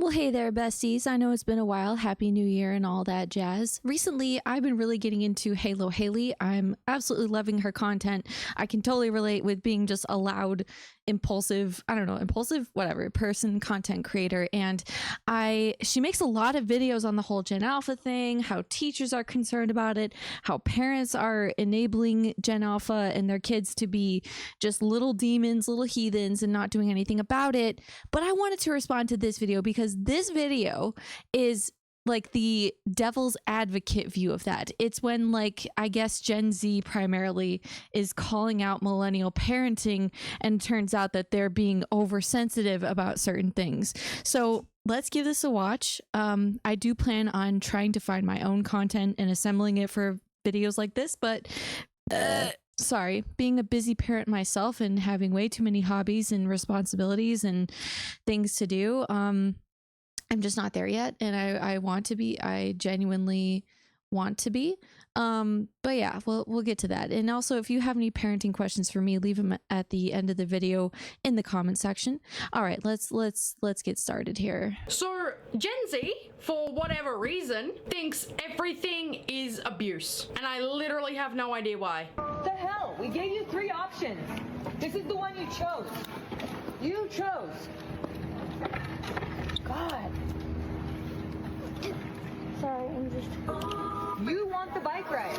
Well, hey there, besties. I know it's been a while. Happy New Year and all that jazz. Recently, I've been really getting into Halo Haley. I'm absolutely loving her content. I can totally relate with being just a loud, impulsive, whatever, person, content creator. And she makes a lot of videos on the whole Gen Alpha thing, how teachers are concerned about it, how parents are enabling Gen Alpha and their kids to be just little demons, little heathens, and not doing anything about it. But I wanted to respond to this video because this video is like the devil's advocate view of that. It's when, like, I guess Gen Z primarily is calling out millennial parenting, and it turns out that they're being oversensitive about certain things. So let's give this a watch. I do plan on trying to find my own content and assembling it for videos like this, but sorry, being a busy parent myself and having way too many hobbies and responsibilities and things to do, I'm just not there yet, and I want to be. I genuinely want to be. But yeah, we'll get to that. And also, if you have any parenting questions for me, leave them at the end of the video in the comment section. All right, let's get started here. So Gen Z, for whatever reason, thinks everything is abuse, and I literally have no idea why. The hell? We gave you 3 options. This is the one you chose. You chose. God. Sorry, I'm just... You want the bike ride.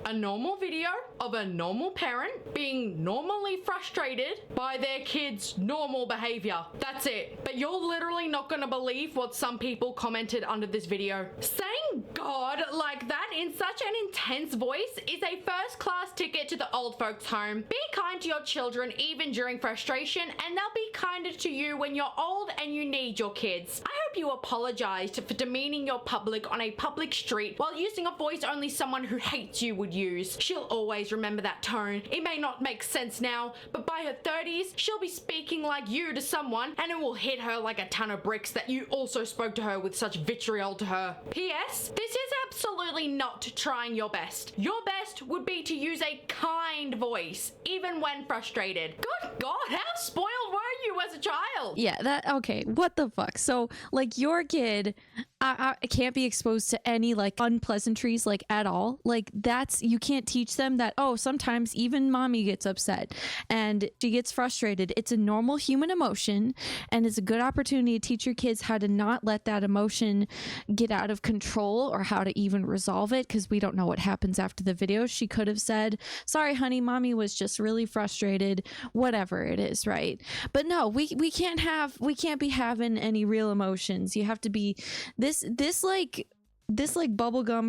A normal video of a normal parent being normally frustrated by their kid's normal behavior. That's it. But you're literally not gonna believe what some people commented under this video. Saying God like that in such an intense voice is a first-class ticket to the old folks' home. Be kind to your children even during frustration, and they'll be kinder to you when you're old and you need your kids. I hope you apologized for demeaning your public on a public street while using a voice only someone who hates you would use. She'll always remember that tone. It may not make sense now, but by her 30s, she'll be speaking like you to someone, and it will hit her like a ton of bricks that you also spoke to her with such vitriol to her. P.S. This is absolutely not trying your best. Your best would be to use a kind voice, even when frustrated. Good God, how spoiled were you as a child? Yeah, okay, what the fuck? So, like, your kid I can't be exposed to any, like, unpleasantries, like, at all. Like, you can't teach them that, oh, sometimes even mommy gets upset and she gets frustrated. It's a normal human emotion, and it's a good opportunity to teach your kids how to not let that emotion get out of control or how to even resolve it, because we don't know what happens after the video. She could have said, sorry, honey, mommy was just really frustrated, whatever it is, right? But no, we can't be having any real emotions. You have to be this bubblegum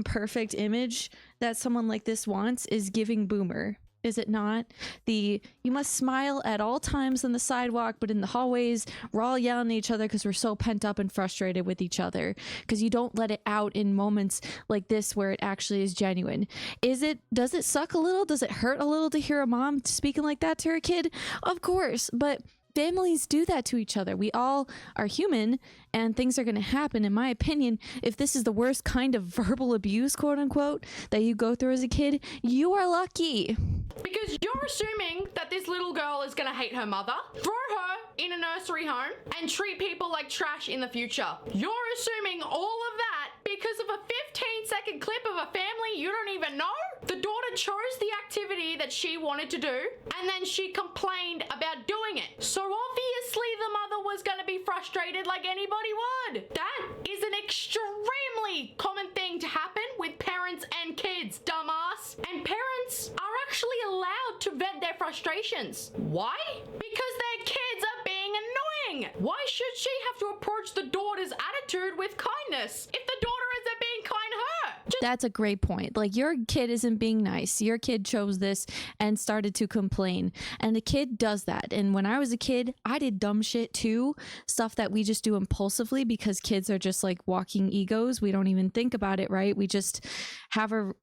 perfect image that someone like this wants is giving boomer, is it not? You must smile at all times on the sidewalk, but in the hallways we're all yelling at each other because we're so pent up and frustrated with each other because you don't let it out in moments like this where it actually is genuine. Does it suck a little? Does it hurt a little to hear a mom speaking like that to her kid? Of course, but families do that to each other. We all are human, and things are going to happen. In my opinion, if this is the worst kind of verbal abuse, quote unquote, that you go through as a kid, you are lucky. Because you're assuming that this little girl is going to hate her mother, throw her in a nursery home, and treat people like trash in the future. You're assuming all of that because of a 15-second clip of a family you don't even know? The daughter chose the activity that she wanted to do, and then she complained about doing it. So obviously the mother was going to be frustrated like anybody would. That is an extremely common thing to happen with parents and kids, dumbass. And parents are actually allowed to vent their frustrations. Why? Because their kids are being annoying. Why should she have to approach the daughter's attitude with kindness if the daughter isn't being kind to her? That's a great point. Like, your kid isn't being nice. Your kid chose this and started to complain. And the kid does that. And when I was a kid, I did dumb shit too. Stuff that we just do impulsively because kids are just like walking egos. We don't even think about it, right? We just have a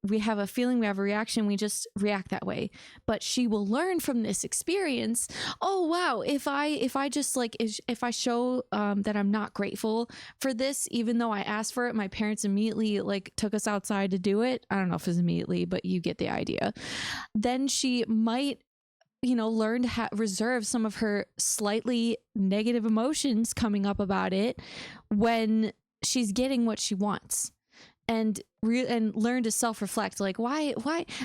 feeling, we have a reaction, we just react that way. But she will learn from this experience. Oh wow, if I just like, if I show that I'm not grateful for this, even though I asked for it, my parents immediately like took us outside to do it. I don't know if it's immediately, but you get the idea. Then she might learn to reserve some of her slightly negative emotions coming up about it when she's getting what she wants, and learn to self-reflect, like why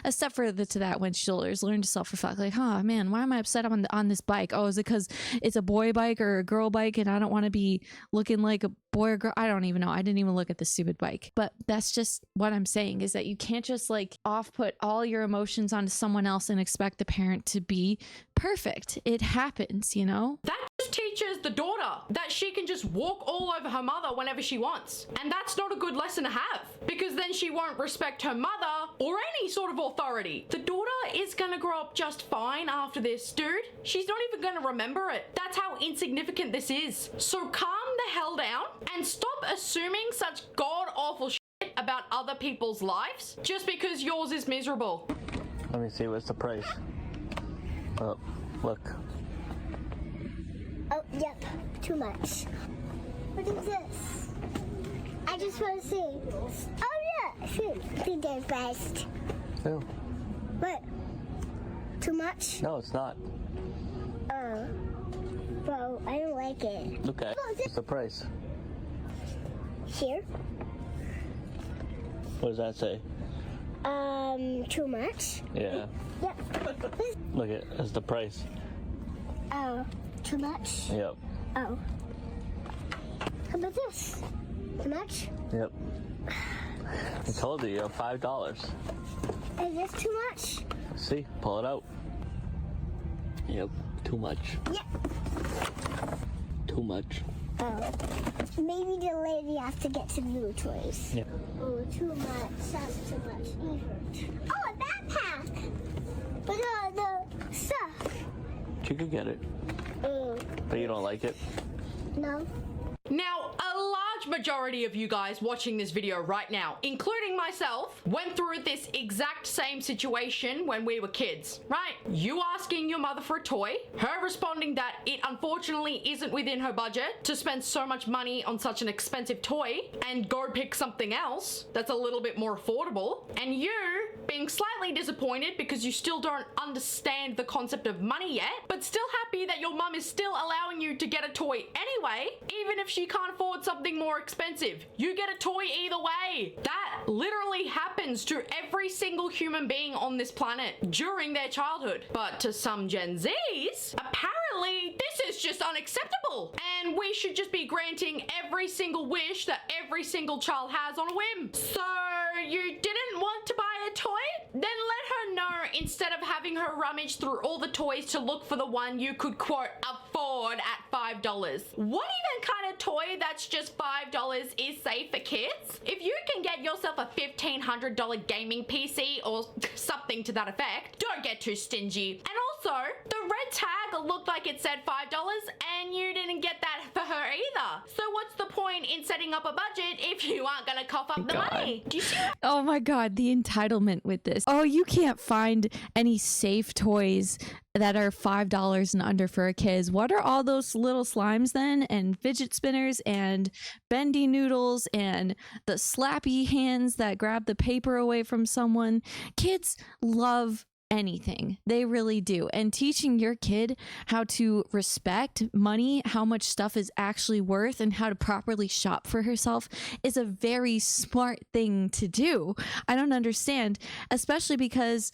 a step further to that, when she's older, is learn to self-reflect, like, oh man, why am I upset on this bike? Oh, is it because it's a boy bike or a girl bike and I don't want to be looking like a boy or girl? I don't even know. I didn't even look at the stupid bike. But that's just what I'm saying, is that you can't just like put all your emotions onto someone else and expect the parent to be perfect. It happens, That just teaches the daughter that she can just walk all over her mother whenever she wants. And that's not a good lesson to have, because then she won't respect her mother or any sort of authority. The daughter is gonna grow up just fine after this, dude. She's not even gonna remember it. That's how insignificant this is. So calm the hell down and stop assuming such god-awful shit about other people's lives just because yours is miserable. Let me see, what's the price? Oh, look. Oh, yep, too much. What is this? I just want to see. Oh, yeah, shoot. I think they're best. No. What? Too much? No, it's not. Oh. Bro, I don't like it. Okay. What's the price? Here? What does that say? Too much? Yeah. Yep. Look at that's the price. Oh, too much? Yep. Oh. How about this? Too much? Yep. I told you, $5. Is this too much? See, pull it out. Yep, too much. Yep. Too much. Oh. Maybe the lady has to get some new toys. Yeah. Oh, too much. That's too much. Oh, a backpack! But the stuff. You could get it, but you don't like it. No. Now, a large majority of you guys watching this video right now, including myself, went through this exact same situation when we were kids, right? You asking your mother for a toy, her responding that it unfortunately isn't within her budget to spend so much money on such an expensive toy and go pick something else that's a little bit more affordable, and you being slightly disappointed because you still don't understand the concept of money yet, but still happy that your mum is still allowing you to get a toy anyway, even if she can't afford something more expensive. You get a toy either way. That literally happens to every single human being on this planet during their childhood. But to some Gen Zs, apparently this is just unacceptable, and we should just be granting every single wish that every single child has on a whim. So you didn't want to buy a toy? Then let her know, instead of having her rummage through all the toys to look for the one you could, quote, afford at $5. What even kind of toy that's just $5 is safe for kids? If you can get yourself a $1,500 gaming PC or something to that effect, don't get too stingy. And also, the red tag looked like it said $5 and you didn't get that for her either. So what's the point in setting up a budget if you aren't gonna cough up the money? Do you see? Oh my God, the entitlement with this. Oh, you can't find any safe toys that are $5 and under for a kid. What are all those little slimes then? And fidget spinners and bendy noodles and the slappy hands that grab the paper away from someone. Kids love anything. They really do. And teaching your kid how to respect money, how much stuff is actually worth, and how to properly shop for herself is a very smart thing to do. I don't understand, especially because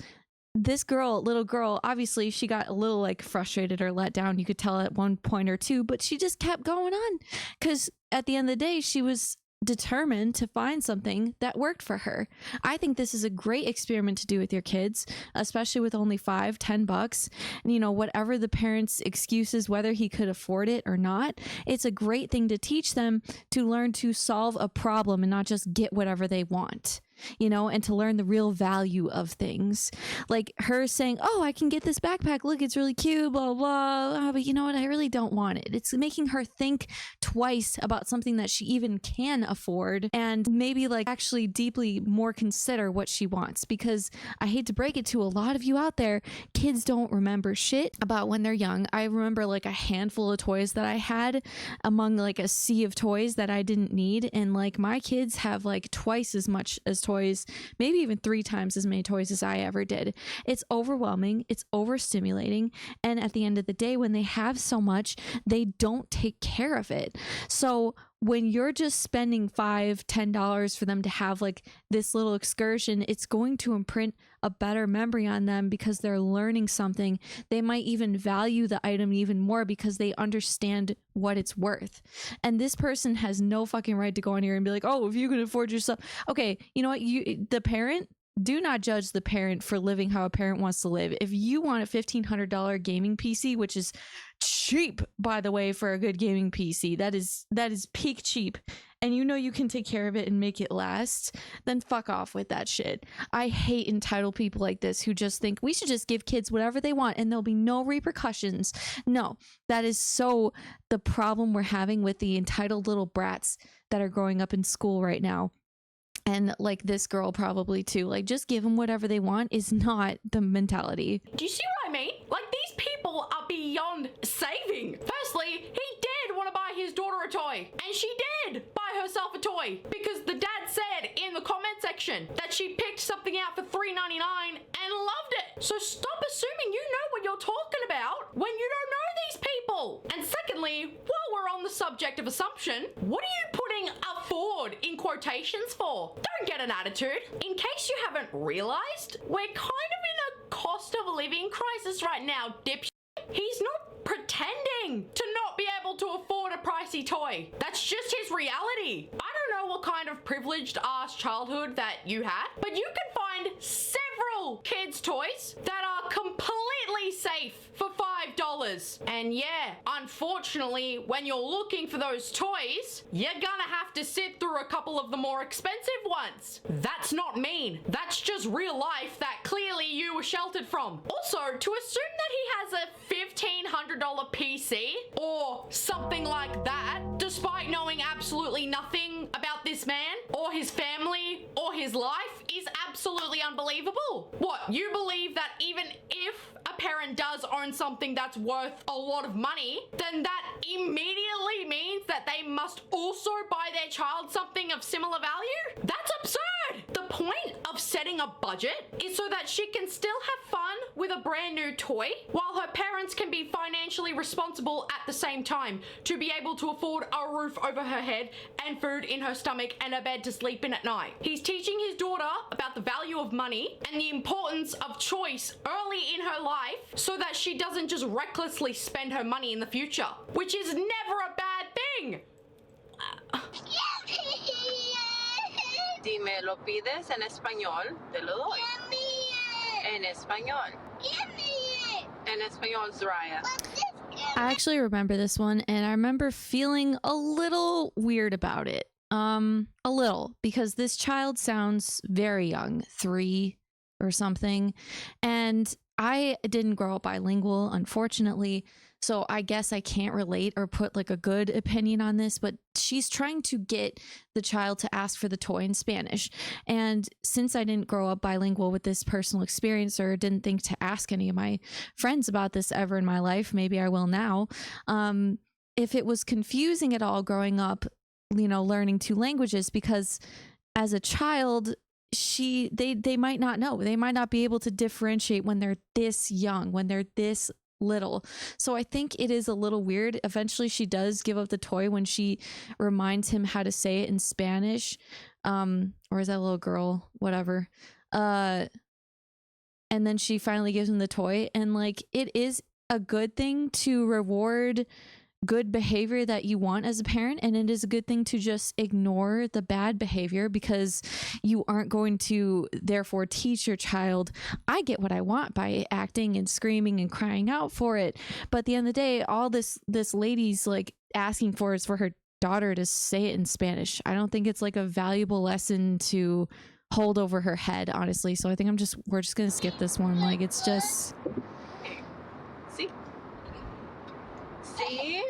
this little girl, obviously she got a little like frustrated or let down. You could tell at one point or two, but she just kept going on because at the end of the day, she was determined to find something that worked for her. I think this is a great experiment to do with your kids, especially with only $5-10. And, whatever the parents' excuses, whether he could afford it or not, it's a great thing to teach them to learn to solve a problem and not just get whatever they want. And to learn the real value of things. Like her saying, oh, I can get this backpack. Look, it's really cute, blah, blah. But you know what? I really don't want it. It's making her think twice about something that she even can afford, and maybe like actually deeply more consider what she wants. Because I hate to break it to a lot of you out there, kids don't remember shit about when they're young. I remember like a handful of toys that I had among like a sea of toys that I didn't need. And like my kids have like twice as much as toys, maybe even 3 times as many toys as I ever did. It's overwhelming, it's overstimulating, and at the end of the day, when they have so much, they don't take care of it. So when you're just spending $5-10 for them to have like this little excursion, it's going to imprint a better memory on them because they're learning something. They might even value the item even more because they understand what it's worth. And this person has no fucking right to go on here and be like, oh, if you can afford yourself. Okay, you know what? The parent, do not judge the parent for living how a parent wants to live. If you want a $1,500 gaming PC, which is cheap, by the way, for a good gaming PC, that is peak cheap, and you know you can take care of it and make it last, then fuck off with that shit. I hate entitled people like this who just think we should just give kids whatever they want and there'll be no repercussions. No, that is so the problem we're having with the entitled little brats that are growing up in school right now. And like this girl probably too, like just give them whatever they want is not the mentality. Do you see what I mean? Like, these people are beyond saving. Firstly, he did want to buy his daughter a toy, and she did buy herself a toy because the dad said in the comment section that she picked something out for $3.99 and loved it. So stop assuming you know what you're talking about when you don't know these people. And secondly, while we're on the subject of assumption, what are you putting afford in quotations for? Don't get an attitude. In case you haven't realized, we're kind of in a cost of living crisis right now, dipshit. He's not pretending to not be able to afford a pricey toy. That's just his reality. I don't know what kind of privileged ass childhood that you had, but you can find several kids' toys that are completely safe for $5. And yeah, unfortunately, when you're looking for those toys, you're gonna have to sit through a couple of the more expensive ones. That's not mean. That's just real life that clearly you were sheltered from. Also, to assume that he has a $1,500 PC or something like that, despite knowing absolutely nothing about this man or his family or his life, is absolutely unbelievable. What, you believe that even if a parent does own something that's worth a lot of money, then that immediately means that they must also buy their child something of similar value? That's absurd! The point of setting a budget is so that she can still have fun with a brand new toy, while her parents can be financially responsible at the same time to be able to afford a roof over her head and food in her stomach and a bed to sleep in at night. He's teaching his daughter about the value of money and the importance of choice early in her life so that she doesn't just recklessly spend her money in the future, which is never a bad thing. Si me lo pides en español, te lo doy. En español. En español, Zariah. I actually remember this one, and I remember feeling a little weird about it. A little, because this child sounds very young, 3 or something, and I didn't grow up bilingual, unfortunately, so I guess I can't relate or put like a good opinion on this, but she's trying to get the child to ask for the toy in Spanish. And since I didn't grow up bilingual with this personal experience or didn't think to ask any of my friends about this ever in my life, maybe I will now. If it was confusing at all growing up, you know, learning 2 languages, because as a child, they might not know. They might not be able to differentiate when they're this young, when they're this little. So I think it is a little weird. Eventually she does give up the toy when she reminds him how to say it in Spanish. Or is that a little girl? Whatever. And then she finally gives him the toy, and like, it is a good thing to reward good behavior that you want as a parent, and it is a good thing to just ignore the bad behavior because you aren't going to therefore teach your child, I get what I want by acting and screaming and crying out for it. But at the end of the day, all this lady's like asking for is for her daughter to say it in Spanish. I don't think it's like a valuable lesson to hold over her head, honestly. So I think we're just gonna skip this one. Like, it's just See?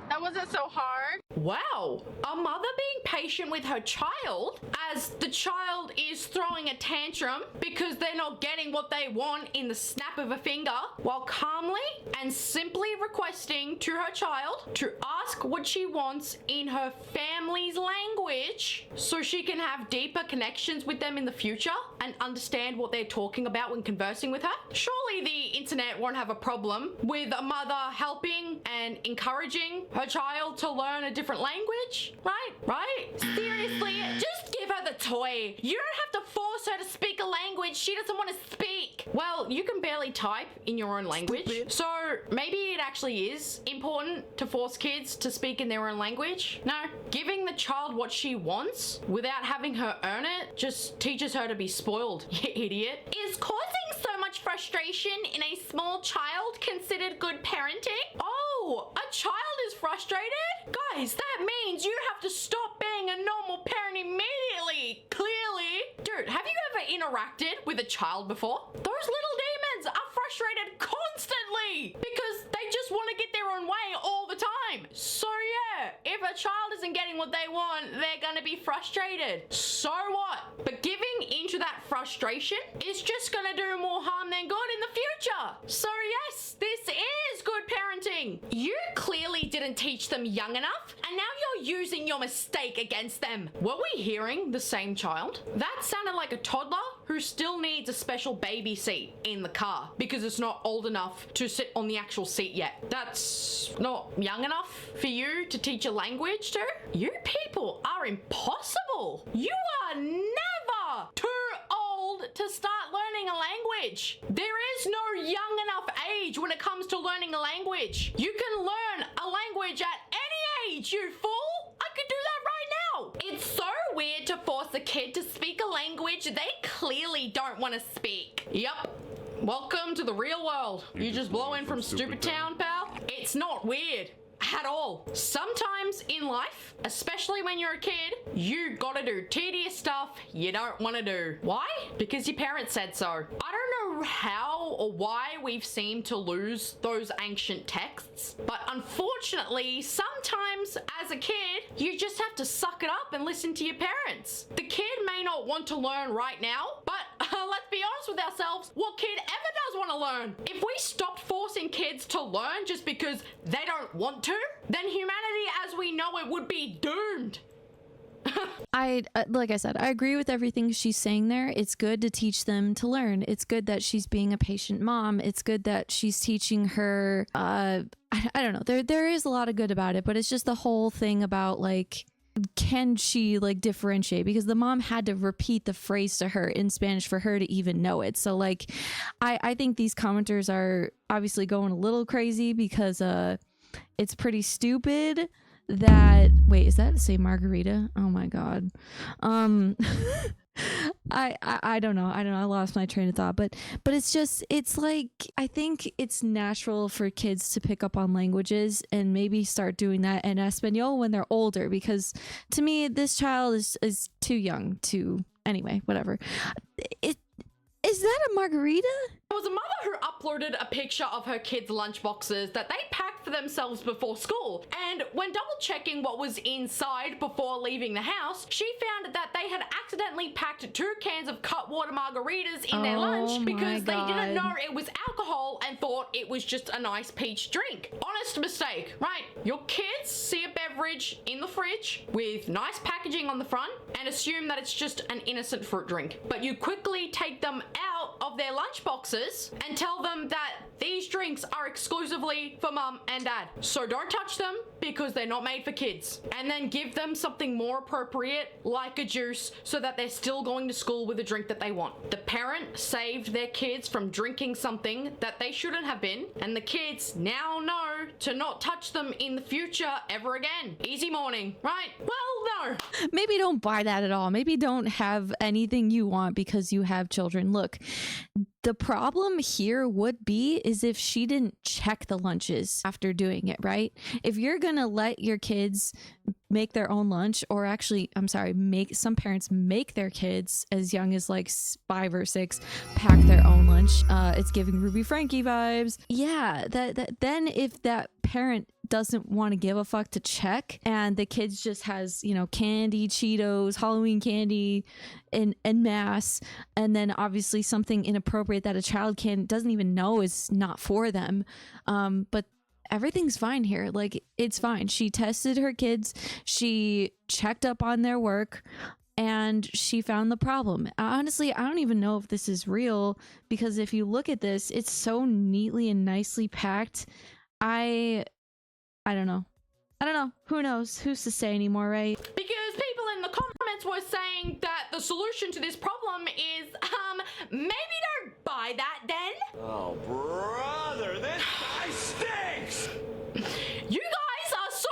That wasn't so hard. Wow, a mother being patient with her child as the child is throwing a tantrum because they're not getting what they want in the snap of a finger, while calmly and simply requesting to her child to ask what she wants in her family's language. language so she can have deeper connections with them in the future and understand what they're talking about when conversing with her? Surely the internet won't have a problem with a mother helping and encouraging her child to learn a different language, right? Right? Seriously, just give her the toy. You don't have to force her to speak a language she doesn't want to speak. Well, you can barely type in your own language. Stupid. So maybe it actually is important to force kids to speak in their own language. No, giving the child what she wants without having her earn it just teaches her to be spoiled, you idiot. Is causing so much frustration in a small child considered good parenting? Oh, a child is frustrated? Guys, that means you have to stop being a normal parent immediately, clearly. Dude, have you ever interacted with a child before? Those little demons are frustrated constantly because they just want to get their own way all the time. So yeah, if a child isn't getting what they want, they're gonna be frustrated. So what? But giving into that frustration is just gonna do more harm than good in the future. So yes, this is good parenting. You clearly didn't teach them young enough, and now you're using your mistake against them. Were we hearing the same child? That sounded like a toddler who still needs a special baby seat in the car because it's not old enough to sit on the actual seat yet. That's not young enough for you to teach a language to? You people are impossible. You are never too old to start learning a language. There is no young enough age when it comes to learning a language. You can learn a language at any age, you fool. I could do that right now. It's so weird to force a kid to speak a language they clearly don't want to speak. Yup. Welcome to the real world. You just blow in from stupid town, pal. It's not weird at all. Sometimes in life, especially when you're a kid, you gotta do tedious stuff you don't want to do. Why? Because your parents said so. I don't know how or why we've seemed to lose those ancient texts, but unfortunately, sometimes as a kid, you just have to suck it up and listen to your parents. The kid may not want to learn right now, but let's be honest with ourselves, what kid ever does want to learn? If we stopped forcing kids to learn just because they don't want to, then humanity as we know it would be doomed. Like I said, I agree with everything she's saying there. It's good to teach them to learn. It's good that she's being a patient mom. It's good that she's teaching her, I don't know. There is a lot of good about it, but it's just the whole thing about like, can she like differentiate? Because the mom had to repeat the phrase to her in Spanish for her to even know it. So like, I think these commenters are obviously going a little crazy because it's pretty stupid that, wait, is that say margarita? Oh my god. I don't know. I lost my train of thought, but it's like, I think it's natural for kids to pick up on languages and maybe start doing that in Espanol when they're older, because to me, this child is too young to, anyway, whatever. Is that a margarita? There was a mother who uploaded a picture of her kids' lunchboxes that they packed for themselves before school. And when double checking what was inside before leaving the house, she found that they had accidentally packed 2 cans of Cutwater margaritas in their lunch because they didn't know it was alcohol and thought it was just a nice peach drink. Honest mistake, right? Your kids see a beverage in the fridge with nice packaging on the front and assume that it's just an innocent fruit drink. But you quickly take them out of their lunchboxes and tell them that these drinks are exclusively for mum and dad. So don't touch them because they're not made for kids. And then give them something more appropriate like a juice so that they're still going to school with a drink that they want. The parent saved their kids from drinking something that they shouldn't have been, and the kids now know to not touch them in the future ever again. Easy morning, right? Well, no. Maybe don't buy that at all. Maybe don't have anything you want because you have children. Look, the problem here would be is if she didn't check the lunches after doing it, right? If you're gonna let your kids make their own lunch, or actually, I'm sorry, some parents make their kids as young as like 5 or 6 pack their own lunch. It's giving Ruby Frankie vibes. Yeah, that then if that parent doesn't want to give a fuck to check and the kids just has, you know, candy, Cheetos, Halloween candy en masse, and then obviously something inappropriate that a child doesn't even know is not for them, but everything's fine here. Like, it's fine. She tested her kids, she checked up on their work, and she found the problem. Honestly, I don't even know if this is real, because if you look at this, it's so neatly and nicely packed. I don't know. Who knows? Who's to say anymore, right? Because people in the comments were saying that the solution to this problem is, maybe don't buy that then. Oh, brother, this guy stinks! You guys are so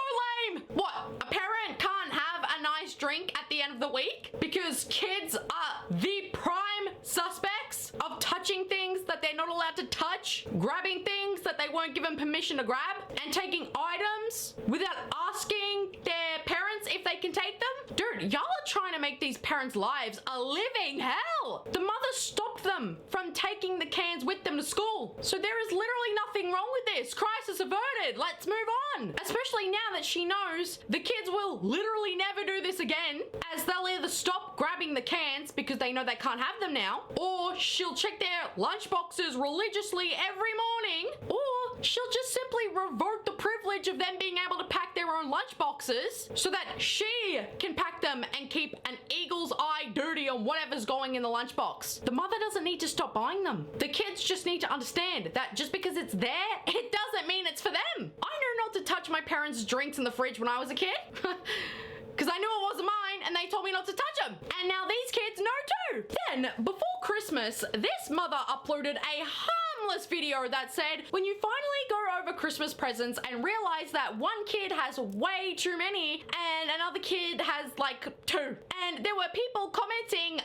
lame! What, a parent can't have a nice drink at the end of the week? Because kids are the prime suspects of touching things that they're not allowed to touch, grabbing things that they won't give them permission to grab, and taking items without asking their parents if they can take them? Dude, y'all are trying to make these parents' lives a living hell! The mother stopped them from taking the cans with them to school. So there is literally nothing wrong with this. Crisis averted. Let's move on. Especially now that she knows the kids will literally never do this again, as they'll either stop grabbing the cans because they know they can't have them now, or she'll check their lunch boxes religiously every morning, or she'll just simply revoke the privilege of them being able to pack their own lunch boxes so that she can pack them and keep an eagle's eye dirty on whatever's going in the lunchbox. The mother doesn't need to stop buying them. The kids just need to understand that just because it's there, it doesn't mean it's for them. I knew not to touch my parents' drinks in the fridge when I was a kid. Because I knew it wasn't mine and they told me not to touch them. And now these kids know too. Then, before Christmas, this mother uploaded a harmless video that said, when you finally go over Christmas presents and realize that one kid has way too many and another kid has like 2. And there were people commenting,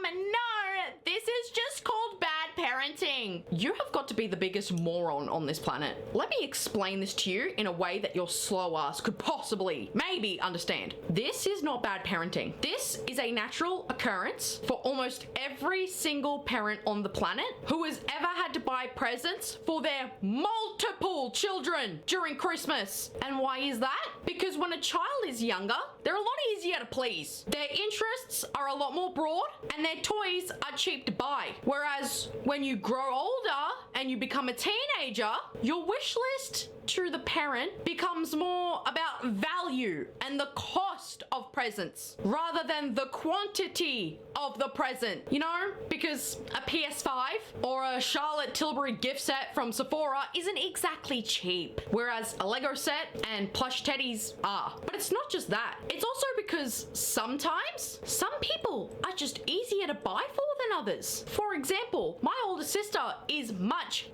no, this is just called bad parenting. You have got to be the biggest moron on this planet. Let me explain this to you in a way that your slow ass could possibly, maybe understand. This is not bad parenting. This is a natural occurrence for almost every single parent on the planet who has ever had to buy presents for their multiple children during Christmas. And why is that? Because when a child is younger, they're a lot easier to please. Their interests are a lot more broad and their toys are cheap to buy. Whereas when you grow older and you become a teenager, your wish list to the parent becomes more about value and the cost of presents rather than the quantity of the present, you know? Because a PS5 or a Charlotte Tilbury gift set from Sephora isn't exactly cheap, whereas a Lego set and plush teddies are. But it's not just that. It's also because sometimes some people are just easier to buy for than others. For example, my older sister is much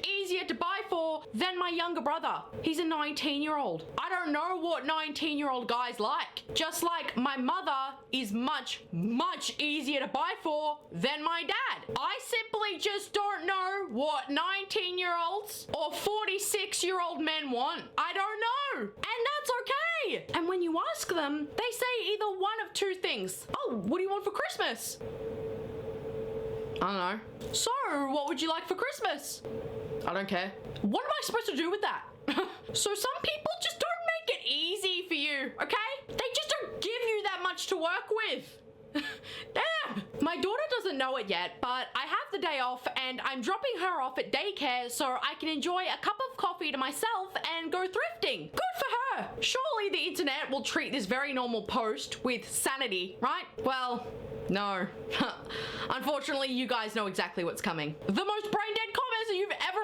easier to buy for than my younger brother. He's a 19-year-old. I don't know what 19-year-old guys like. Just like my mother is much easier to buy for than my dad. I simply just don't know what 19-year-olds or 46-year-old men want. I don't know. And that's okay. And when you ask them, they say either one of 2 things. Oh, what do you want for Christmas? I don't know. So, what would you like for Christmas? I don't care. What am I supposed to do with that? So some people just don't make it easy for you, okay? They just don't give you that much to work with. Damn! My daughter doesn't know it yet, but I have the day off and I'm dropping her off at daycare so I can enjoy a cup of coffee to myself and go thrifting. Good for her! Surely the internet will treat this very normal post with sanity, right? Well, no. Unfortunately, you guys know exactly what's coming. The most brain-dead comments that you've ever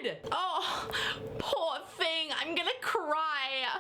read! Oh, poor thing, I'm gonna cry.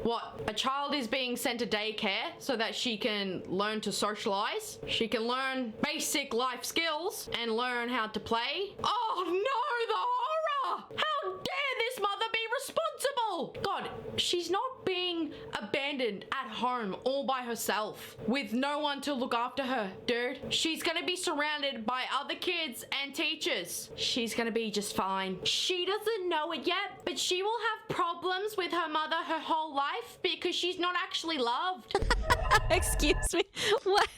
What? A child is being sent to daycare so that she can learn to socialize. She can learn basic life skills and learn how to play. Oh no, the horror! How dare this mother be responsible? God, she's not being abandoned at home all by herself with no one to look after her, dude. She's gonna be surrounded by other kids and teachers. She's gonna be just fine. She doesn't know it yet, but she will have problems with her mother her whole life because she's not actually loved. Excuse me. What?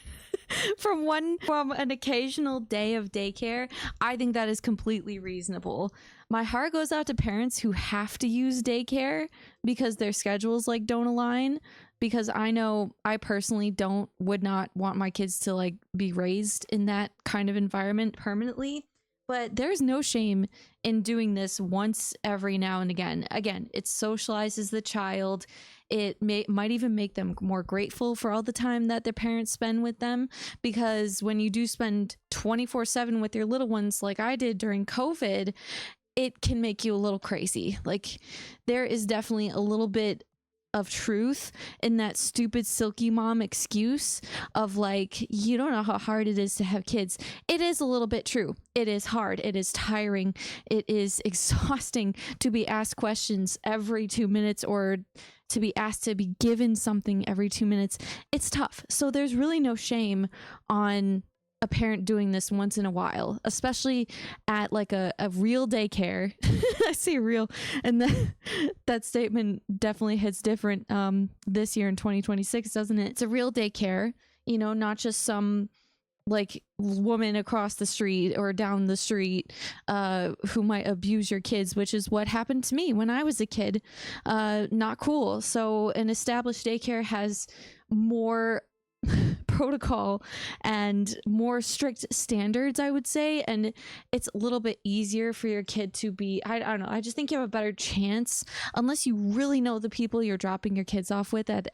From an occasional day of daycare, I think that is completely reasonable. My heart goes out to parents who have to use daycare because their schedules like don't align, because I know I personally would not want my kids to like be raised in that kind of environment permanently. But there's no shame in doing this once every now and again. Again, it socializes the child. It might even make them more grateful for all the time that their parents spend with them. Because when you do spend 24/7 with your little ones, like I did during COVID, it can make you a little crazy. Like, there is definitely a little bit of truth in that stupid silky mom excuse of like, you don't know how hard it is to have kids. It is a little bit true. It is hard. It is tiring. It is exhausting to be asked questions every 2 minutes, or to be asked to be given something every 2 minutes. It's tough. So there's really no shame on a parent doing this once in a while, especially at like a real daycare. I say real, and that statement definitely hits different this year in 2026, doesn't it? It's a real daycare, you know, not just some like woman across the street or down the street who might abuse your kids, which is what happened to me when I was a kid. Not cool. So an established daycare has more protocol and more strict standards, I would say, and it's a little bit easier for your kid to be, I don't know, I just think you have a better chance, unless you really know the people you're dropping your kids off with at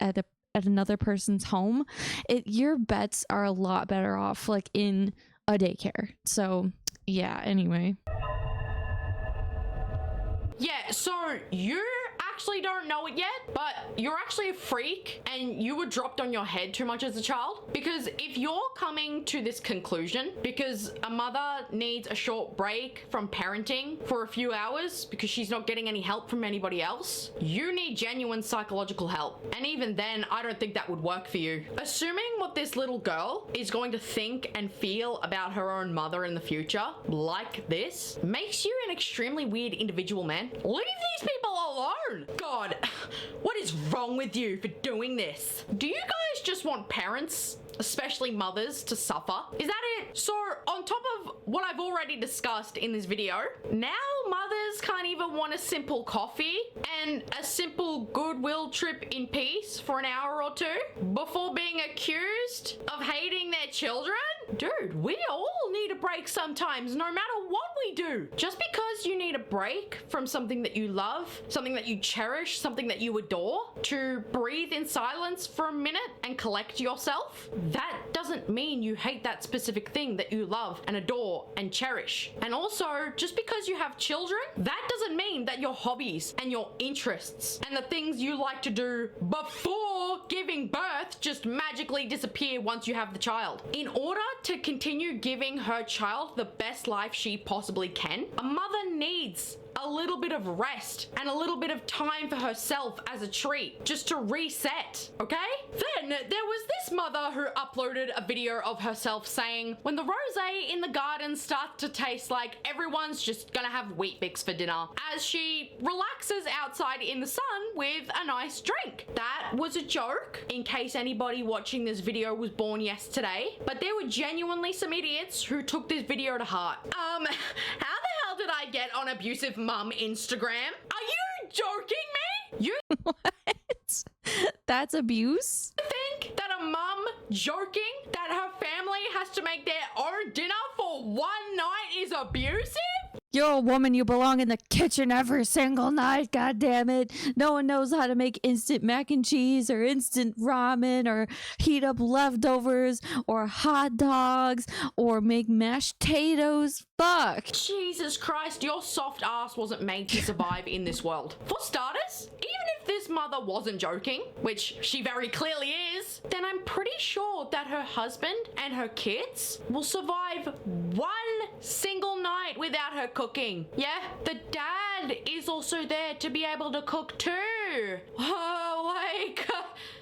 another person's home. Your bets are a lot better off like in a daycare. So yeah, anyway. Yeah, so you actually don't know it yet, but you're actually a freak and you were dropped on your head too much as a child. Because if you're coming to this conclusion because a mother needs a short break from parenting for a few hours because she's not getting any help from anybody else, you need genuine psychological help. And even then, I don't think that would work for you. Assuming what this little girl is going to think and feel about her own mother in the future like this makes you an extremely weird individual, man. Leave these people alone. God, what is wrong with you for doing this? Do you guys just want parents, especially mothers, to suffer? Is that it? So on top of what I've already discussed in this video, now mothers can't even want a simple coffee and a simple goodwill trip in peace for an hour or two before being accused of hating their children? Dude, we all need a break sometimes, no matter what we do. Just because you need a break from something that you love, something that you cherish, something that you adore, to breathe in silence for a minute and collect yourself, that doesn't mean you hate that specific thing that you love and adore and cherish. And also, just because you have children, that doesn't mean that your hobbies and your interests and the things you like to do before giving birth just magically disappear once you have the child. In order to continue giving her child the best life she possibly can, a mother needs a little bit of rest and a little bit of time for herself as a treat, just to reset, okay? Then there was this mother who uploaded a video of herself saying, when the rosé in the garden starts to taste like everyone's just gonna have Wheat Bix for dinner, as she relaxes outside in the sun with a nice drink. That was a joke, in case anybody watching this video was born yesterday, but there were genuinely some idiots who took this video to heart. How the hell did I get on abusive mum Instagram? Are you joking me? You What? That's abuse? think that a mum joking that her family has to make their own dinner for one night is abusive? You're a woman, you belong in the kitchen every single night, god damn it. No one knows how to make instant mac and cheese or instant ramen or heat up leftovers or hot dogs or make mashed potatoes. Fuck. Jesus Christ, your soft ass wasn't made to survive in this world. For starters, even if this mother wasn't joking, which she very clearly is, then I'm pretty sure that her husband and her kids will survive one single night without her cooking. Yeah, the dad is also there to be able to cook too.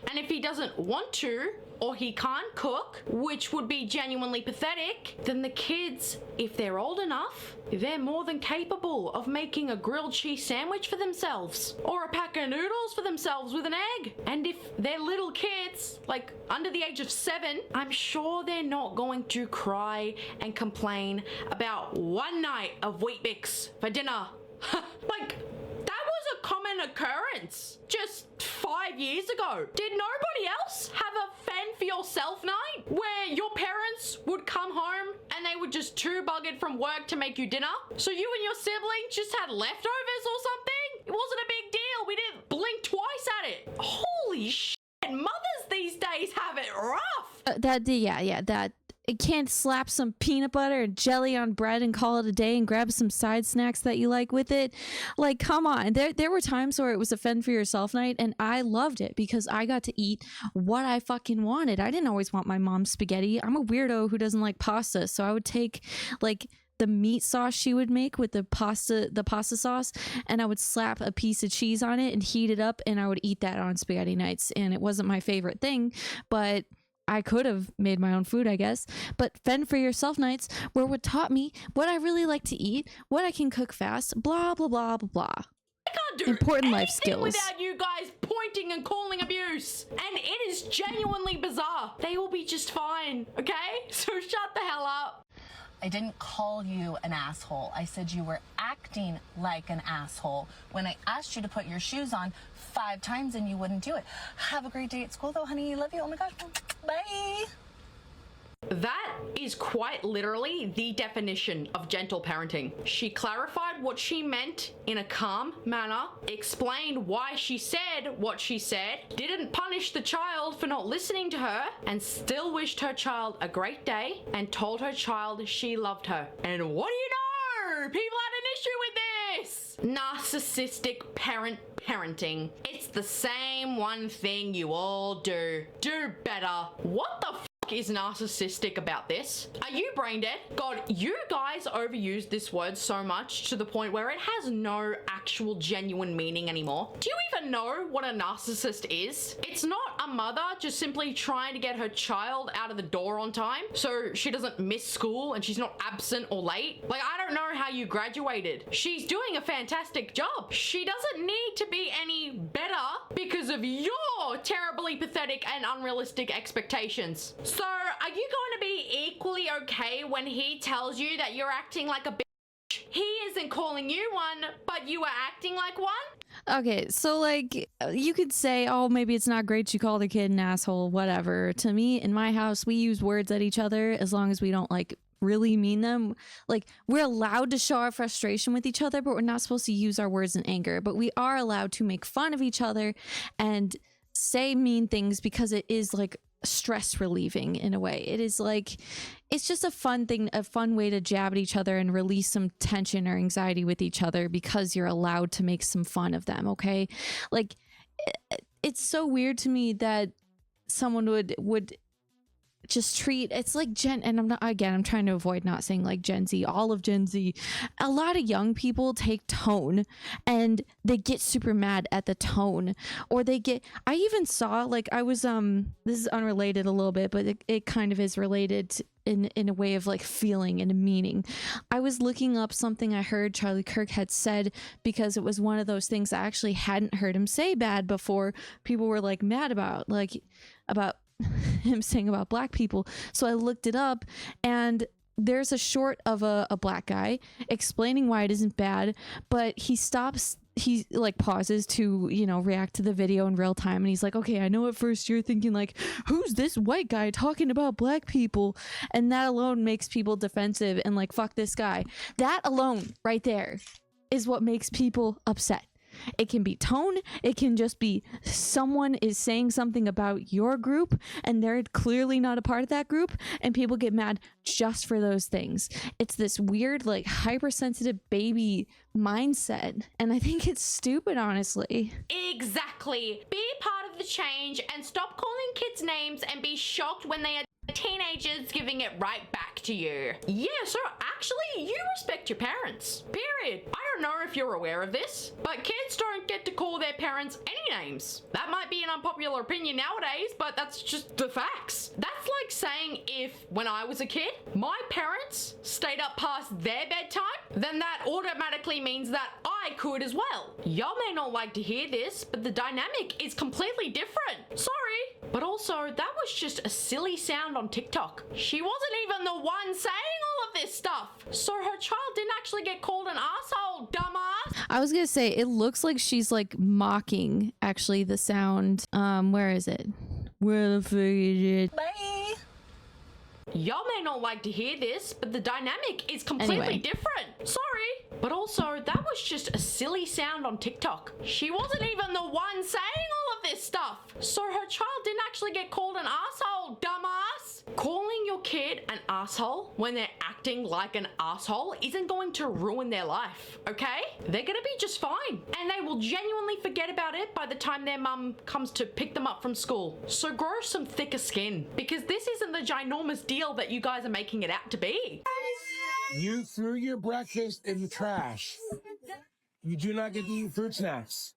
And if he doesn't want to, or he can't cook, which would be genuinely pathetic, then the kids, if they're old enough, they're more than capable of making a grilled cheese sandwich for themselves, or a pack of noodles for themselves with an egg. And if they're little kids, like under the age of 7, I'm sure they're not going to cry and complain about one night of Wheat Bix for dinner. Like, that was a common occurrence just 5 years ago. Did nobody else have a fend for yourself night where your parents would come home and they were just too buggered from work to make you dinner? So you and your siblings just had leftovers or something? It wasn't a big deal. We didn't blink twice at it. Holy shit. Mothers these days have it rough. That it can't slap some peanut butter and jelly on bread and call it a day and grab some side snacks that you like with it. Like, come on. There were times where it was a fend for yourself night, and I loved it because I got to eat what I fucking wanted. I didn't always want my mom's spaghetti. I'm a weirdo who doesn't like pasta, so I would take like the meat sauce she would make with the pasta sauce, and I would slap a piece of cheese on it and heat it up, and I would eat that on spaghetti nights. And it wasn't my favorite thing, but I could have made my own food, I guess. But fend for yourself nights were what taught me what I really like to eat, what I can cook fast, blah blah blah blah blah. I can't do Important life anything skills without you guys pointing and calling abuse. And it is genuinely bizarre. They will be just fine, okay? So shut the hell up. I didn't call you an asshole. I said you were acting like an asshole when I asked you to put your shoes on 5 times and you wouldn't do it. Have a great day at school though, honey. Love you. Oh my gosh. Bye. That is quite literally the definition of gentle parenting. She clarified what she meant in a calm manner, explained why she said what she said, didn't punish the child for not listening to her, and still wished her child a great day and told her child she loved her. And what do you know? People had an issue with this. Narcissistic parenting. It's the same one thing you all do. Do better. What the is narcissistic about this? Are you brain dead? God, you guys overuse this word so much to the point where it has no actual genuine meaning anymore. Do you even know what a narcissist is? It's not a mother just simply trying to get her child out of the door on time so she doesn't miss school and she's not absent or late. Like, I don't know how you graduated. She's doing a fantastic job. She doesn't need to be any better because of your terribly pathetic and unrealistic expectations. So, are you going to be equally okay when he tells you that you're acting like a bitch? He isn't calling you one, but you are acting like one? Okay, so like you could say, oh, maybe it's not great you call the kid an asshole, whatever. To me, in my house, we use words at each other as long as we don't like really mean them. Like, we're allowed to show our frustration with each other, but we're not supposed to use our words in anger. But we are allowed to make fun of each other and say mean things because it is like stress relieving in a way. It is like, it's just a fun thing, a fun way to jab at each other and release some tension or anxiety with each other because you're allowed to make some fun of them. Okay, like it's so weird to me that someone would just treat, it's like and I'm trying to avoid not saying like Gen Z, all of Gen Z. A lot of young people take tone and they get super mad at the tone, or I even saw, like, I was this is unrelated a little bit, but it kind of is related in a way of like feeling and a meaning. I was looking up something I heard Charlie Kirk had said because it was one of those things I actually hadn't heard him say bad before. People were like mad about him saying about black people. So I looked it up, and there's a short of a black guy explaining why it isn't bad, but he like pauses to, you know, react to the video in real time, and he's like, okay, I know at first you're thinking like, who's this white guy talking about black people? And that alone makes people defensive and like, fuck this guy. That alone right there is what makes people upset. It can be tone, it can just be someone is saying something about your group and they're clearly not a part of that group, and people get mad just for those things. It's this weird like hypersensitive baby mindset, and I think it's stupid, honestly. Exactly. Be part of the change and stop calling kids names and be shocked when they are teenagers giving it right back to you. Yeah, so actually you respect your parents, period. I don't know if you're aware of this, but kids don't get to call their parents any names. That might be an unpopular opinion nowadays, but that's just the facts. That's like saying if when I was a kid my parents stayed up past their bedtime, then that automatically means that I could as well. Y'all may not like to hear this, but the dynamic is completely different. Sorry. But also, that was just a silly sound on TikTok. She wasn't even the one saying all of this stuff. So her child didn't actually get called an asshole, dumbass. I was gonna say, it looks like she's like mocking actually the sound. Where is it? Where the fuck is it? Bye. Y'all may not like to hear this, but the dynamic is completely different. Sorry. But also, that was just a silly sound on TikTok. She wasn't even the one saying all of this stuff. So her child didn't actually get called an asshole, dumbass. Calling your kid an asshole when they're acting like an asshole isn't going to ruin their life, okay? They're gonna be just fine. And they will genuinely forget about it by the time their mum comes to pick them up from school. So grow some thicker skin, because this isn't the ginormous deal that you guys are making it out to be. You threw your breakfast in the trash. You do not get to eat fruit snacks.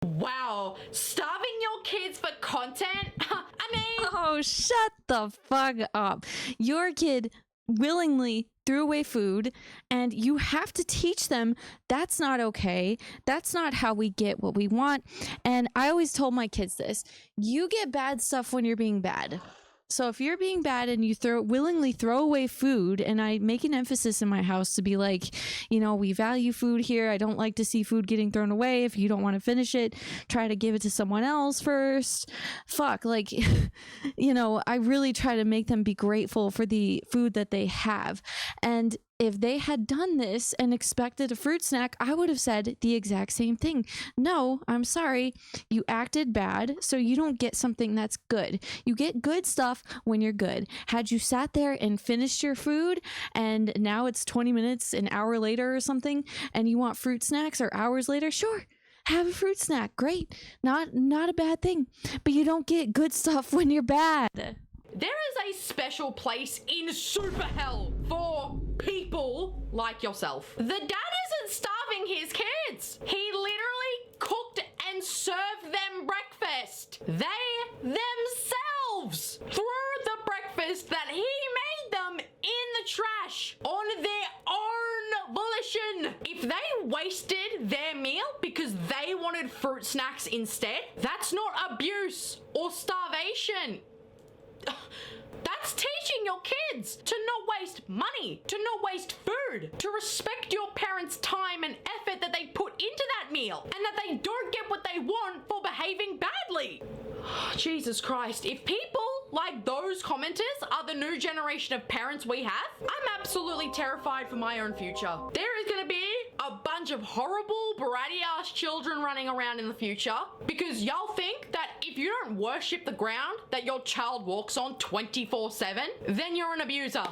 Wow, starving your kids for content? I mean... Oh, shut the fuck up. Your kid willingly threw away food, and you have to teach them that's not okay. That's not how we get what we want. And I always told my kids this: you get bad stuff when you're being bad. So if you're being bad and you willingly throw away food, and I make an emphasis in my house to be like, you know, we value food here. I don't like to see food getting thrown away. If you don't want to finish it, try to give it to someone else first. Fuck, like, you know, I really try to make them be grateful for the food that they have. And if they had done this and expected a fruit snack, I would have said the exact same thing. No, I'm sorry. You acted bad, so you don't get something that's good. You get good stuff when you're good. Had you sat there and finished your food, and now it's 20 minutes, an hour later or something, and you want fruit snacks, or hours later, sure. Have a fruit snack. Great. Not a bad thing. But you don't get good stuff when you're bad. There is a special place in super hell for people like yourself. The dad isn't starving his kids. He literally cooked and served them breakfast. They themselves threw the breakfast that he made them in the trash on their own volition. If they wasted their meal because they wanted fruit snacks instead, that's not abuse or starvation. That's teaching your kids to not waste money, to not waste food, to respect your parents' time and effort that they put into that meal, and that they don't get what they want for behaving badly. Jesus Christ, if people like those commenters are the new generation of parents we have, I'm absolutely terrified for my own future. There is going to be a bunch of horrible, bratty ass children running around in the future because y'all think that if you don't worship the ground that your child walks on 24/7, then you're an abuser.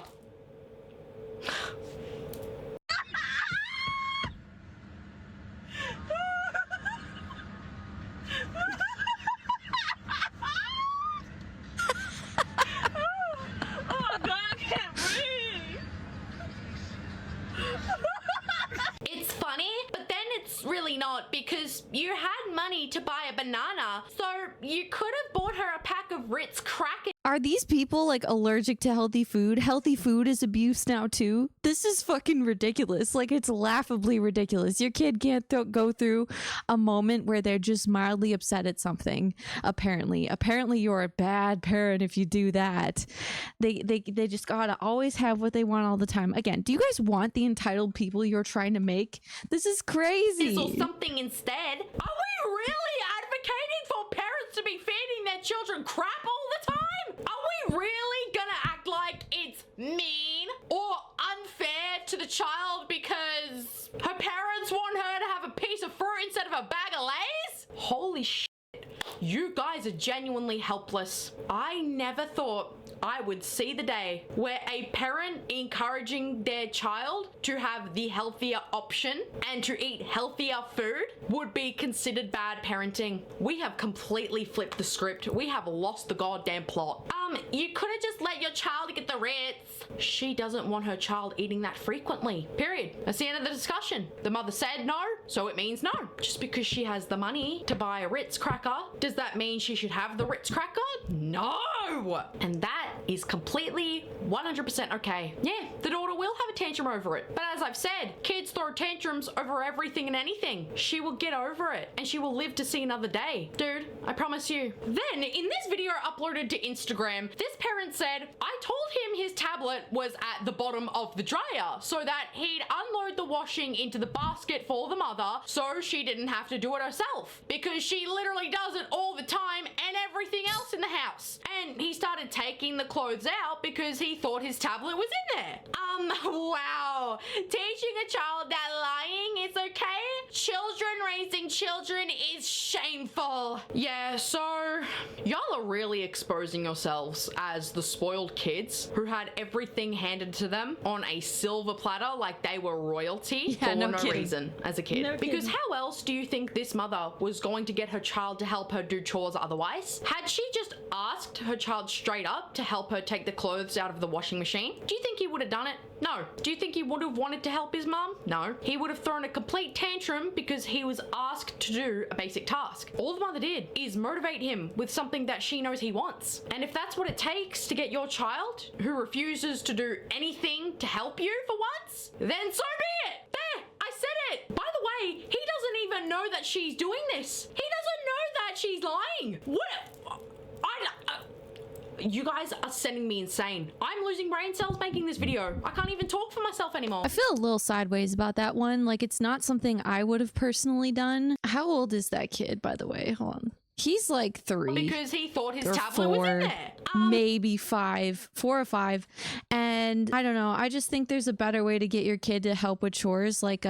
It's funny, but then it's really not, because you had money to buy a banana, so you could have bought her a pack of Ritz crackers. Are these people like allergic to healthy food? Healthy food is abuse now too? This is fucking ridiculous. Like, it's laughably ridiculous. Your kid can't go through a moment where they're just mildly upset at something. Apparently you're a bad parent if you do that. They just gotta always have what they want all the time. Again, do you guys want the entitled people you're trying to make? This is crazy. Or something instead. Are we really advocating for parents to be feeding their children crap all the time? Are we really gonna act like it's mean or unfair to the child because her parents want her to have a piece of fruit instead of a bag of Lay's? Holy shit. You guys are genuinely helpless. I never thought I would see the day where a parent encouraging their child to have the healthier option and to eat healthier food would be considered bad parenting. We have completely flipped the script. We have lost the goddamn plot. You could have just let your child get the Ritz. She doesn't want her child eating that frequently. Period. That's the end of the discussion. The mother said no, so it means no. Just because she has the money to buy a Ritz cracker, does that mean she should have the Ritz cracker? No! And that is completely 100% okay. Yeah, the daughter will have a tantrum over it. But as I've said, kids throw tantrums over everything and anything. She will get over it and she will live to see another day. Dude, I promise you. Then, in this video uploaded to Instagram, this parent said, I told him his tablet was at the bottom of the dryer so that he'd unload the washing into the basket for the mother so she didn't have to do it herself. Because she literally does it all the time and everything else in the house. taking the clothes out because he thought his tablet was in there. Wow. Teaching a child that lying is okay? Children raising children is shameful. Yeah, so y'all are really exposing yourselves as the spoiled kids who had everything handed to them on a silver platter like they were royalty for no reason as a kid. Because how else do you think this mother was going to get her child to help her do chores otherwise? Had she just asked her child straight up to help her take the clothes out of the washing machine, do you think he would have done it? No. Do you think he would have wanted to help his mum? No. He would have thrown a complete tantrum because he was asked to do a basic task. All the mother did is motivate him with something that she knows he wants. And if that's what it takes to get your child, who refuses to do anything to help you for once, then so be it. There, I said it. By the way, he doesn't even know that she's doing this. He doesn't know that she's lying. What? You guys are sending me insane. I'm losing brain cells making this video. I can't even talk for myself anymore. I feel a little sideways about that one. Like, it's not something I would have personally done. How old is that kid, by the way? Hold on. He's like 3. Because he thought his or tablet 4, was in there. Maybe 5, 4 or 5. And I don't know. I just think there's a better way to get your kid to help with chores. Like,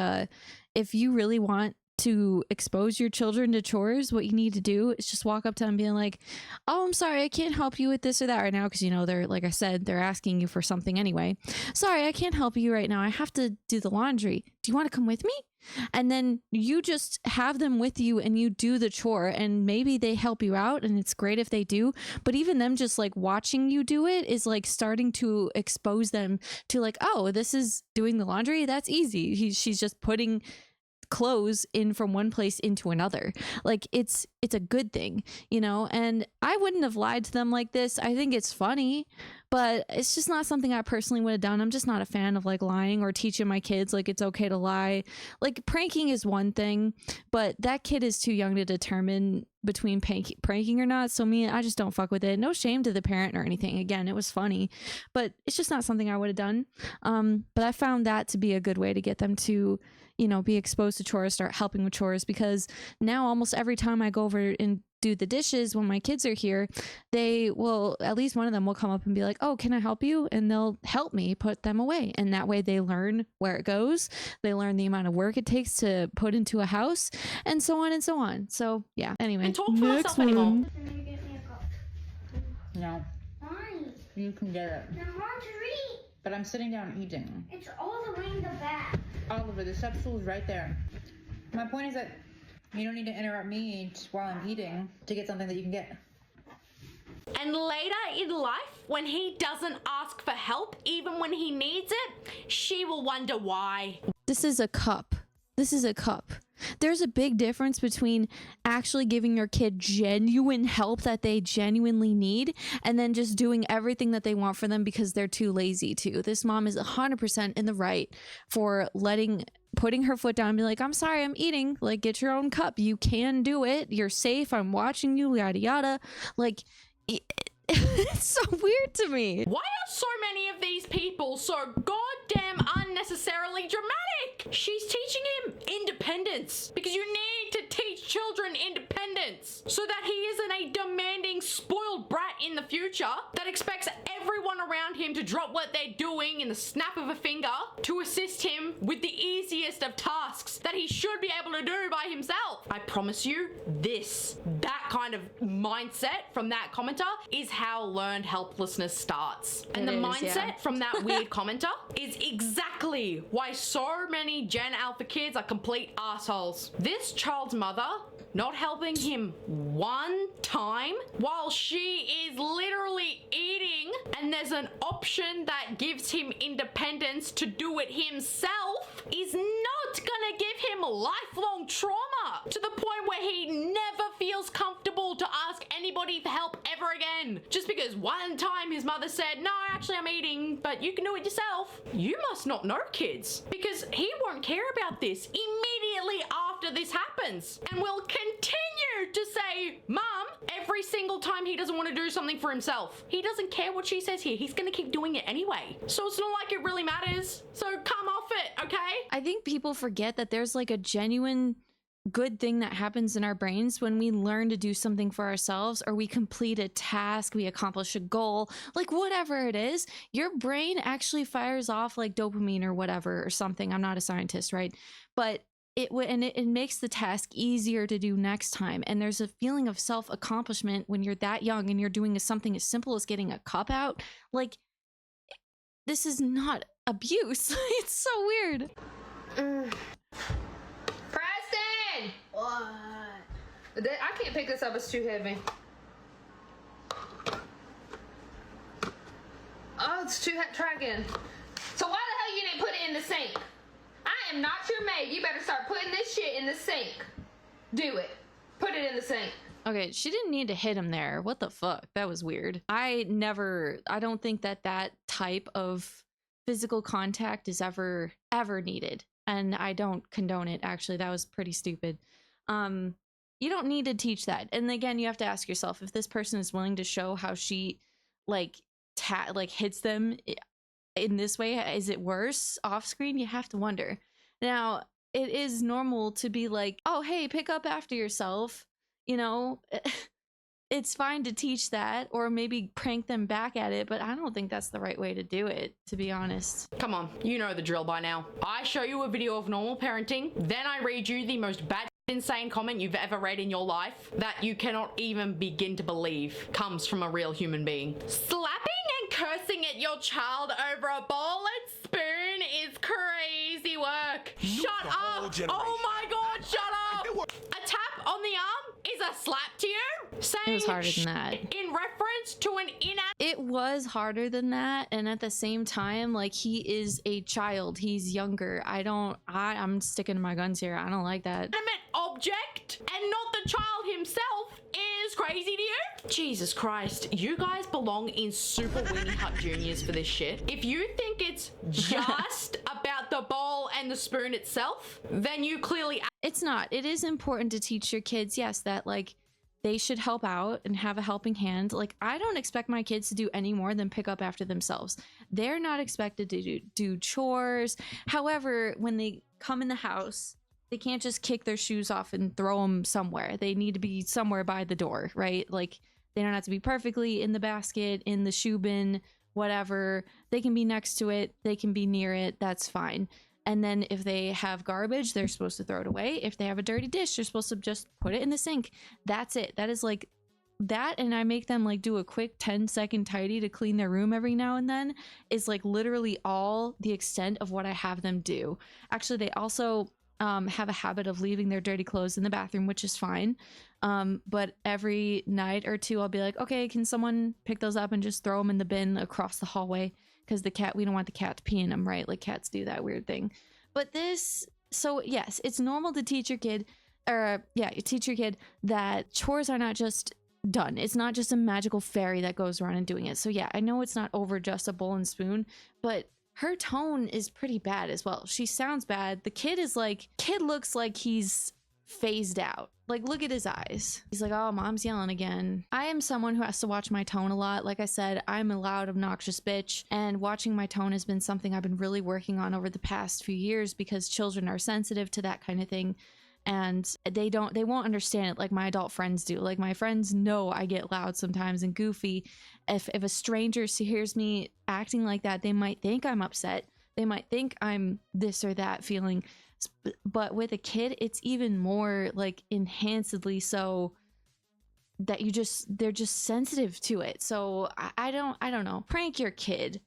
if you really want to expose your children to chores, what you need to do is just walk up to them being like, oh, I'm sorry, I can't help you with this or that right now, because you know they're, like I said, they're asking you for something anyway. Sorry, I can't help you right now, I have to do the laundry. Do you want to come with me? And then you just have them with you and you do the chore, and maybe they help you out, and it's great if they do, but even them just like watching you do it is like starting to expose them to like, oh, this is doing the laundry, that's easy. She's just putting clothes in from one place into another. Like, it's a good thing, you know. And I wouldn't have lied to them like this. I think it's funny, but it's just not something I personally would have done. I'm just not a fan of like lying or teaching my kids like it's okay to lie. Like, pranking is one thing, but that kid is too young to determine between pranking or not. So I just don't fuck with it. No shame to the parent or anything. Again, it was funny, but it's just not something I would have done. But I found that to be a good way to get them to, you know, be exposed to chores, start helping with chores, because now almost every time I go over and do the dishes when my kids are here, they will, at least one of them will come up and be like, oh, can I help you? And they'll help me put them away. And that way they learn where it goes. They learn the amount of work it takes to put into a house, and so on and so on. So yeah, anyway. And talk for myself anymore. No. Why? You can get it. I want to read. But I'm sitting down eating. It's all the way in the back. Oliver, the step stool is right there. My point is that you don't need to interrupt me while I'm eating to get something that you can get. And later in life, when he doesn't ask for help, even when he needs it, she will wonder why. This is a cup. This is a cup. There's a big difference between actually giving your kid genuine help that they genuinely need, and then just doing everything that they want for them because they're too lazy to. This mom is 100% in the right for putting her foot down and be like, I'm sorry, I'm eating. Like, get your own cup. You can do it. You're safe. I'm watching you, yada, yada. Like, it's so weird to me. Why are so many of these people so goddamn unnecessarily dramatic? She's teaching him independence because you need to teach children independence so that he isn't a demanding, spoiled brat in the future that expects everyone around him to drop what they're doing in the snap of a finger to assist him with the easiest of tasks that he should be able to do by himself. I promise you, that kind of mindset from that commenter is how learned helplessness starts. And the mindset from that weird commenter is exactly why so many Gen Alpha kids are complete assholes. This child's mother not helping him one time while she is literally eating, and there's an option that gives him independence to do it himself, is not gonna give him lifelong trauma to the point where he never feels comfortable to ask anybody for help ever again. Just because one time his mother said, no, actually I'm eating, but you can do it yourself. You must not know kids, because he won't care about this immediately after this happens, and will continue to say, Mom, every single time he doesn't want to do something for himself. He doesn't care what she says here. He's gonna keep doing it anyway. So it's not like it really matters. So come off it, okay? I think people forget that there's like a genuine good thing that happens in our brains when we learn to do something for ourselves, or we complete a task, we accomplish a goal, like whatever it is, your brain actually fires off like dopamine or whatever or something. I'm not a scientist, right? But it makes the task easier to do next time. And there's a feeling of self-accomplishment when you're that young and you're doing something as simple as getting a cup out. Like, this is not abuse. It's so weird. Preston! What? I can't pick this up, it's too heavy. Oh, it's too heavy. Try again. So why the hell you didn't put it in the sink? I am not your maid. You better start putting this shit in the sink. Do it. Put it in the sink. Okay, she didn't need to hit him there. What the fuck? That was weird. I don't think that type of physical contact is ever needed. And I don't condone it, actually. That was pretty stupid. You don't need to teach that. And again, you have to ask yourself, if this person is willing to show how she hits them in this way, is it worse off screen? You have to wonder. Now, it is normal to be like, oh, hey, pick up after yourself. You know, it's fine to teach that, or maybe prank them back at it, but I don't think that's the right way to do it, to be honest. Come on, you know the drill by now. I show you a video of normal parenting, then I read you the most bad insane comment you've ever read in your life that you cannot even begin to believe comes from a real human being. Slapping and cursing at your child over a bowl and spoon is crazy work. Shut up! Oh my god, shut up! A tap on the arm is a slap to you? Saying it was harder than that. In reference to an It was harder than that, and at the same time, like, he is a child. He's younger. I'm sticking to my guns here. I don't like that. Object and not the child himself is crazy to you? Jesus Christ, you guys belong in Super Weenie Hut Juniors for this shit. If you think it's just about the bowl and the spoon itself, then you clearly... It's not. It is important to teach your kids, yes, that like they should help out and have a helping hand. Like, I don't expect my kids to do any more than pick up after themselves. They're not expected to do chores. However, when they come in the house, they can't just kick their shoes off and throw them somewhere. They need to be somewhere by the door, right? Like, they don't have to be perfectly in the basket, in the shoe bin, whatever. They can be next to it. They can be near it. That's fine. And then if they have garbage, they're supposed to throw it away. If they have a dirty dish, they're supposed to just put it in the sink. That's it. That is like that. And I make them like do a quick 10-second tidy to clean their room every now and then is like literally all the extent of what I have them do. Actually, they also have a habit of leaving their dirty clothes in the bathroom, which is fine. But every night or two, I'll be like, okay, can someone pick those up and just throw them in the bin across the hallway? Because we don't want the cat to pee in them, right? Like, cats do that weird thing. But so yes, it's normal to teach your kid, that chores are not just done. It's not just a magical fairy that goes around and doing it. So yeah, I know it's not over just a bowl and spoon, but her tone is pretty bad as well. She sounds bad. The kid looks like he's phased out. Like, look at his eyes. He's like, oh, mom's yelling again. I am someone who has to watch my tone a lot. Like I said, I'm a loud, obnoxious bitch, and watching my tone has been something I've been really working on over the past few years because children are sensitive to that kind of thing, and they won't understand it like my adult friends do. Like, my friends know I get loud sometimes and goofy. If a stranger hears me acting like that, they might think I'm upset. They might think I'm this or that feeling. But with a kid, it's even more like enhancedly so that they're just sensitive to it. So I don't know. Prank your kid,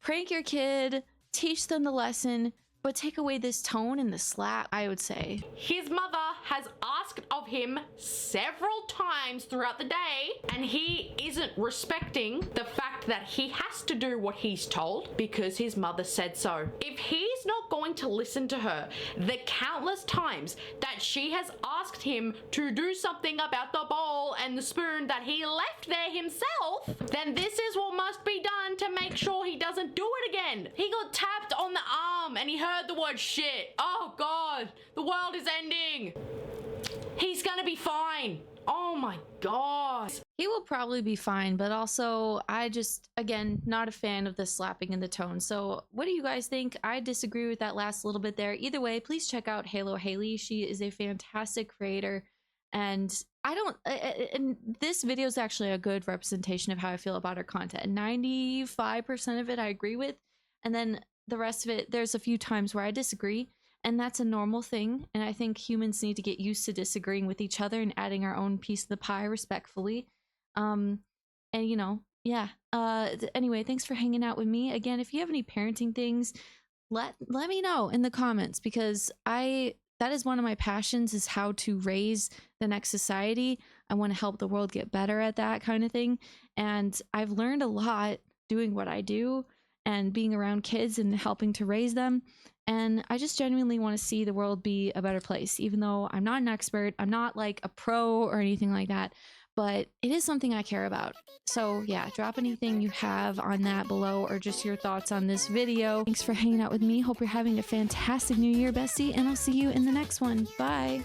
teach them the lesson, but take away this tone and the slap, I would say. His mother has asked of him several times throughout the day, and he isn't respecting the fact that he has to do what he's told because his mother said so. If he's not going to listen to her the countless times that she has asked him to do something about the bowl and the spoon that he left there himself, then this is what must be done to make sure he doesn't do it again. He got tapped on the arm and he heard the word shit. Oh god, the world is ending. He's gonna be fine. Oh Oh my god. He will probably be fine, but also I just, again, not a fan of the slapping in the tone. So what do you guys think? I disagree with that last little bit there. Either way, please check out Halo Haley. She is a fantastic creator, and I don't, and this video is actually a good representation of how I feel about her content. 95% of it I agree with, and then the rest of it, there's a few times where I disagree. And that's a normal thing. And I think humans need to get used to disagreeing with each other and adding our own piece of the pie respectfully. And you know, yeah. Anyway, thanks for hanging out with me. Again, if you have any parenting things, let me know in the comments, because that is one of my passions, is how to raise the next society. I want to help the world get better at that kind of thing. And I've learned a lot doing what I do and being around kids and helping to raise them. And I just genuinely want to see the world be a better place, even though I'm not an expert, I'm not like a pro or anything like that, but it is something I care about. So yeah, drop anything you have on that below, or just your thoughts on this video. Thanks for hanging out with me. Hope you're having a fantastic new year, bestie, and I'll see you in the next one. Bye.